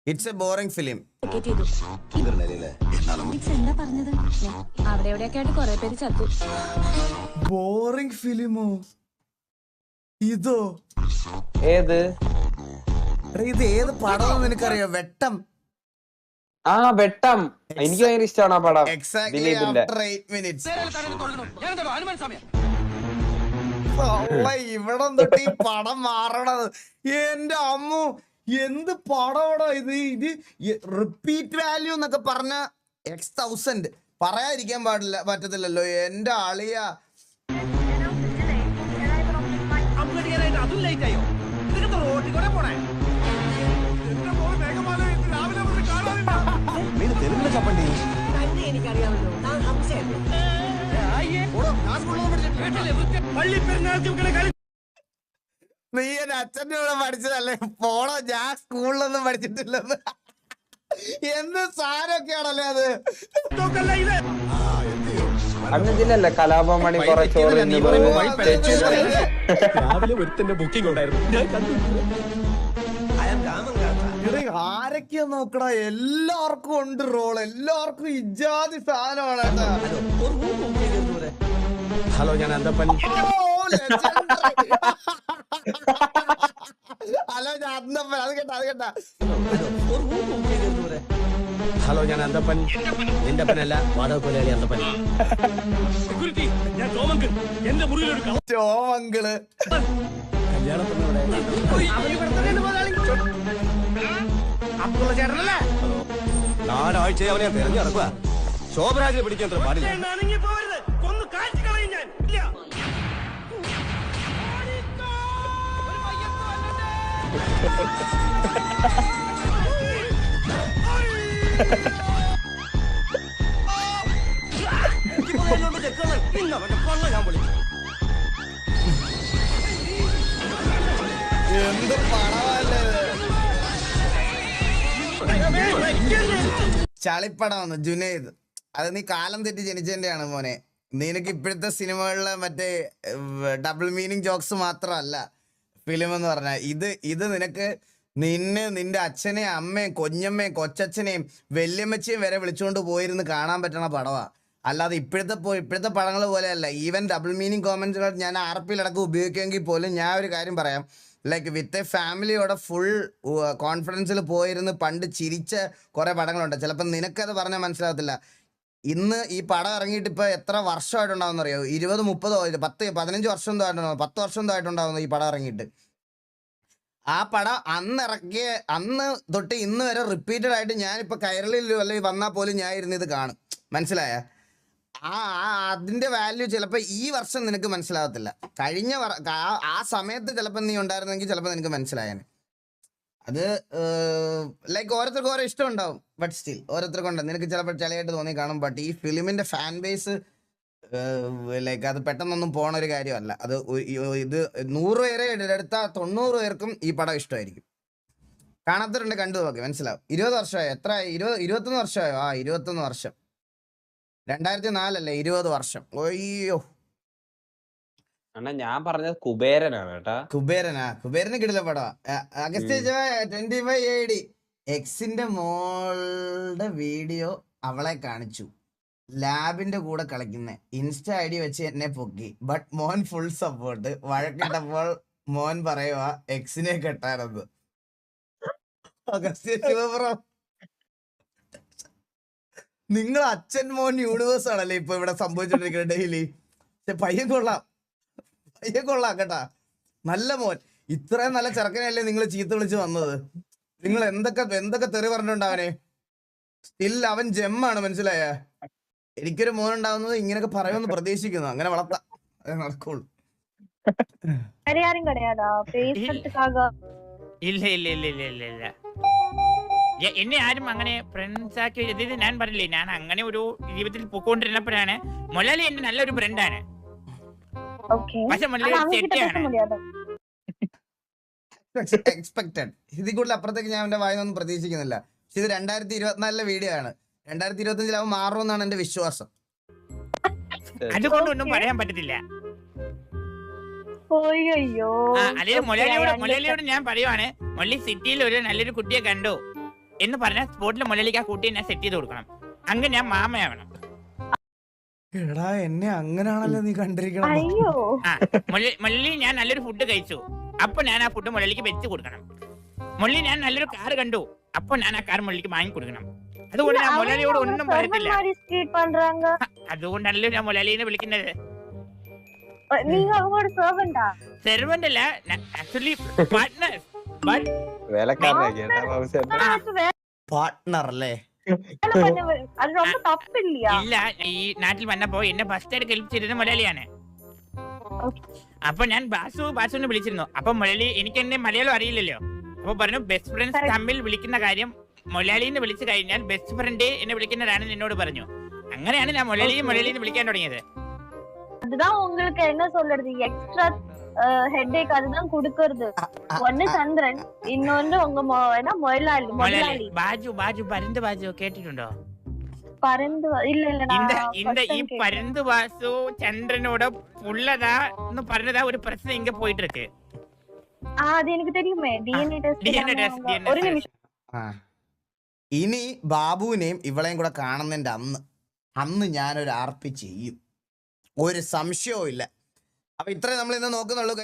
It's a boring film. Boring ഫിലിമോ ഇതോ? ഏത് ഇത് ഏത് പടം നിനക്കറിയോ? വെട്ടം. ആ വെട്ടം എനിക്ക് ഭയങ്കര ഇഷ്ടമാണ് ആ പടം. എക്സാക്ട്ലി ദിലീപിന്റെ. After 8 minutes. ഇവിടെ തൊട്ട് ഈ പടം മാറണത് എന്റെ അമ്മു, എന്ത് പടമാടാ ഇത്. റിപ്പീറ്റ് വാല്യൂ എന്നൊക്കെ പറഞ്ഞ X1000 പറയാതിരിക്കാൻ പറ്റത്തില്ലല്ലോ എന്റെ അളിയ. നീ എന്റെ അച്ഛൻ്റെ കൂടെ പഠിച്ചതല്ലേ? പോണോ, ഞാൻ സ്കൂളിലൊന്നും പഠിച്ചിട്ടില്ലെന്ന്. എന്ത് സാധനമൊക്കെയാണല്ലേ അത്. അന്നിതിലല്ലേ കലാപമണി കുറെ ചോറ് ആരൊക്കെയാ നോക്കടാ, എല്ലാവർക്കും ഉണ്ട് റോൾ, എല്ലാവർക്കും ഇജാതി സാധനമാണ് കേട്ടാ. ഹലോ, ഞാൻ അന്തപ്പൻ. ഹലോ ഞാൻ അന്തപ്പൻ, അത് കേട്ടാ അത് കേട്ടാ. ഹലോ, ഞാൻ അന്തപ്പൻ. നിന്റെ അപ്പനല്ല, വാടക കൊലയാളി അന്തപ്പൻ. ചോമങ്കിള് നാലാഴ്ച അവനെ തെരഞ്ഞെടുക്കുക. ശോഭരാജിനെ പിടിക്കാൻ പാടില്ല. എന്ത് പടമല്ലേ ചളിപ്പടമാണ് ജുനൈദ്. അത് നീ കാലം തെറ്റി ജനിച്ചതിന്റെയാണ് മോനെ. നിനക്ക് ഇപ്പോഴത്തെ സിനിമകളിലെ മറ്റേ ഡബിൾ മീനിങ് ജോക്സ് മാത്രമല്ല ഫിലിം എന്ന് പറഞ്ഞാൽ. ഇത് നിനക്ക് നിന്റെ അച്ഛനെയും അമ്മയും കുഞ്ഞമ്മയും കൊച്ചച്ഛനെയും വല്യമ്മച്ചയും വരെ വിളിച്ചുകൊണ്ട് പോയിരുന്ന് കാണാൻ പറ്റണ പടമാണ്. അല്ലാതെ ഇപ്പോഴത്തെ പടങ്ങൾ പോലെയല്ല. ഈവൻ ഡബിൾ മീനിങ് കോമൻസുകൾ ഞാൻ RP-യിലടക്കം ഉപയോഗിക്കുമെങ്കിൽ പോലും ഞാൻ ഒരു കാര്യം പറയാം. ലൈക്ക് വിത്ത് എ ഫാമിലിയോടെ ഫുൾ കോൺഫിഡൻസിൽ പോയിരുന്ന് പണ്ട് ചിരിച്ച കുറേ പടങ്ങളുണ്ട്. ചിലപ്പോൾ നിനക്കത് പറഞ്ഞാൽ മനസ്സിലാകത്തില്ല. ഇന്ന് ഈ പടം ഇറങ്ങിയിട്ട് ഇപ്പോൾ എത്ര വർഷമായിട്ടുണ്ടാവുമെന്ന് അറിയാമോ? 20, 30, 10, 15 വർഷം എന്തോ ആയിട്ടുണ്ടാവും, 10 വർഷം എന്തോ ആയിട്ടുണ്ടാവുന്നു ഈ പടം ഇറങ്ങിയിട്ട്. ആ പടം അന്ന് തൊട്ട് ഇന്ന് വരെ റിപ്പീറ്റഡ് ആയിട്ട് ഞാനിപ്പോൾ കൈരളിയിൽ അല്ലെങ്കിൽ വന്നാൽ പോലും ഞാൻ ഇരുന്ന് ഇത് കാണും. മനസ്സിലായ? അതിൻ്റെ വാല്യൂ ചിലപ്പോൾ ഈ വർഷം നിനക്ക് മനസ്സിലാകത്തില്ല. കഴിഞ്ഞ ആ സമയത്ത് ചിലപ്പോൾ നീ ഉണ്ടായിരുന്നെങ്കിൽ ചിലപ്പോൾ നിനക്ക് മനസ്സിലായേനെ. അത് ലൈക്ക് ഓരോരുത്തർക്കും ഓരോ ഇഷ്ടം ഉണ്ടാവും. ബട്ട് സ്റ്റിൽ ഓരോരുത്തർക്കുണ്ട്. നിനക്ക് ചിലപ്പോൾ ചിലയായിട്ട് തോന്നി കാണും. ബട്ട് ഈ ഫിലിമിൻ്റെ ഫാൻ ബേസ് ലൈക്ക് അത് പെട്ടെന്നൊന്നും പോണ ഒരു കാര്യമല്ല. അത് ഇത് 100 പേരെ എടുത്താൽ 90 പേർക്കും ഈ പടം ഇഷ്ടമായിരിക്കും. കാണാത്തവരുണ്ട്, കണ്ടു നോക്കി മനസ്സിലാവും. 20 വർഷമായോ? എത്ര? 21 വർഷമായോ? 21 വർഷം. 2004 അല്ലേ? 20 വർഷം. ഒയ്യോ, അണ്ണാ ഞാൻ പറഞ്ഞത് കുബേരനാണ് കേട്ടാ. കുബേരന് കിടില പടം. അഗസ്റ്റ് 25 AD എക്സിന്റെ മോളുടെ വീഡിയോ അവളെ കാണിച്ചു. ലാബിന്റെ കൂടെ കളിക്കുന്ന ഇൻസ്റ്റ ID വെച്ച് എന്നെ പൊക്കി. ബട്ട് മോൻ ഫുൾ സപ്പോർട്ട്. വഴക്കിട്ടപ്പോൾ മോൻ പറയുക എക്സിനെ കെട്ടാനെന്ന്. അഗസ്റ്റ് ശിവപുറം, നിങ്ങൾ അച്ഛൻ മോൻ യൂണിവേഴ്സ് ആണല്ലേ ഇപ്പൊ ഇവിടെ സംഭവിച്ചോണ്ടിരിക്കുന്നത് ഡെയിലി. പയ്യൻ കൊള്ളാം കേട്ടാ, നല്ല മോൻ. ഇത്രയും നല്ല ചെറുക്കനല്ലേ നിങ്ങൾ ചീത്ത വിളിച്ച് വന്നത്. നിങ്ങൾ എന്തൊക്കെ തെറി പറഞ്ഞിട്ടുണ്ട് അവനെ. സ്റ്റിൽ അവൻ ജെമ്മാണ്, മനസ്സിലായ? എനിക്കൊരു മോൻ ഉണ്ടാവുന്നത് ഇങ്ങനെയൊക്കെ പറയുമെന്ന് പ്രതീക്ഷിക്കുന്നു. അങ്ങനെ വളർത്താം, അത് നടക്കുള്ളൂ. ഇല്ല എന്നെ ആരും അങ്ങനെ ഫ്രണ്ട്സ് ആക്കി ഇത് ഞാൻ പറഞ്ഞില്ലേ. ഞാൻ അങ്ങനെ ഒരു ജീവിതത്തിൽ പോയിക്കൊണ്ടിരുന്നപ്പോഴാണ് മൊലാലി എന്റെ നല്ലൊരു ഫ്രണ്ടാണ്. പക്ഷെ മൊലാലി തെറ്റാണ്. എക്സ്പെക്ടഡ്. ഇതിൽ കൂടുതൽ അപ്പുറത്തേക്ക് ഞാൻ എന്റെ വായനൊന്നും പ്രതീക്ഷിക്കുന്നില്ല. പക്ഷെ ഇത് 2024 വീഡിയോ ആണ്. 2025 അവൻ മാറുമെന്നാണ് എന്റെ വിശ്വാസം. അതുകൊണ്ടൊന്നും പറയാൻ പറ്റത്തില്ല. അല്ലെങ്കിൽ മൊലാലിയോട് ഞാൻ പറയുവാണ്, മൊല്ലി സിറ്റിയിൽ ഒരു നല്ലൊരു കുട്ടിയെ കണ്ടു, എന്ന് പറഞ്ഞാൽ സ്പോട്ടിൽ മുലലിക്ക് ആ കുട്ടിയെ ഞാൻ സെറ്റ് ചെയ്ത് കൊടുക്കണം. അങ്ങനെ ഞാൻ മാമയാവണം. എടാ എന്നെ അങ്ങനാണല്ലോ നീ കണ്ടിരിക്കണം. അയ്യോ ആ മുരളി ഞാൻ നല്ലൊരു ഫുഡ് കഴിച്ചു, അപ്പൊ ഞാൻ ആ ഫുഡ് മുരളിക്ക് വെച്ച് കൊടുക്കണം. മുരളി ഞാൻ നല്ലൊരു കാർ കണ്ടു, അപ്പൊ ഞാൻ ആ കാർ മുരളിക്ക് വാങ്ങി കൊടുക്കണം. അതുകൊണ്ട് ഞാൻ മുരളിയോട് ഒന്നും പറയത്തില്ല. ட்ரீட் பண்றாங்க. അതുകൊണ്ടല്ലോ ഞാൻ മുരളിനെ വിളിക്കുന്നത്. நீங்க அவங்களோட சர்வெண்டா? സെർവന്റ് അല്ല, ആക്ച്വലി പാർട്ട്നർ. ബട്ട് വേലക്കാരനാക്കി കേട്ടാ ബാബുസേട്ടൻ. പാർട്ട്ണർ അല്ലേ? அது ரொம்ப தப்பு இல்லையா? ഇല്ല, ഈ നാട്ടിൽ വന്നപ്പോ എന്നെ ഫസ്റ്റ് ആയിട്ട് ഹെൽപ്പ് ചെയ്തത് മുരളിയാണ്. അപ്പൊ ഞാൻ ബാസുവിനെ വിളിച്ചിരുന്നു. അപ്പൊ മുരളി, എനിക്ക് എന്നെ മലയാളം അറിയില്ലല്ലോ, അപ്പൊ പറഞ്ഞു ബെസ്റ്റ് ഫ്രണ്ട്സ് തമ്മിൽ വിളിക്കുന്ന കാര്യം മൊലാലിന്ന് വിളിച്ചു കഴിഞ്ഞാൽ ബെസ്റ്റ് ഫ്രണ്ട് എന്നെ വിളിക്കുന്നതാണെന്ന് എന്നോട് പറഞ്ഞു. അങ്ങനെയാണ് ഞാൻ മൊലാലിന്ന് വിളിക്കാൻ തുടങ്ങിയത്. அதுதான் உங்களுக்கு என்ன சொல்றது, எக்ஸ்ட்ரா ஹெட்டேக் அதுதான் குடுக்குறது. ஒன்னு சந்திரன், இன்னொன்னு உங்க மொயலாளி. ബാജു പരന്ത് ബാജു കേട്ടിട്ടുണ്ടോ? பறந்து இல்ல ഈ പരന്ത് ബാസു ചന്ദ്രനോട് പുള്ളതാ എന്ന് പറഞ്ഞതാ ഒരു പ്രശ്നം ഇങ്ങ പോയിട്ട് ഇருக்கு. அது எனக்கு தெரியுமே, டிஎன்ஏ டெஸ்ட். ஒரு நிமிஷம். ഇനി ബാബുവിനെയും ഇവളെയും കൂടെ കാണുന്നതിന്റെ അന്ന് ഞാനൊരു ആർപ്പി ചെയ്യും, ഒരു സംശയവും ഇല്ല. അപ്പൊ ഇത്രേ നമ്മൾ ഇന്ന് നോക്കുന്നുള്ളൂ.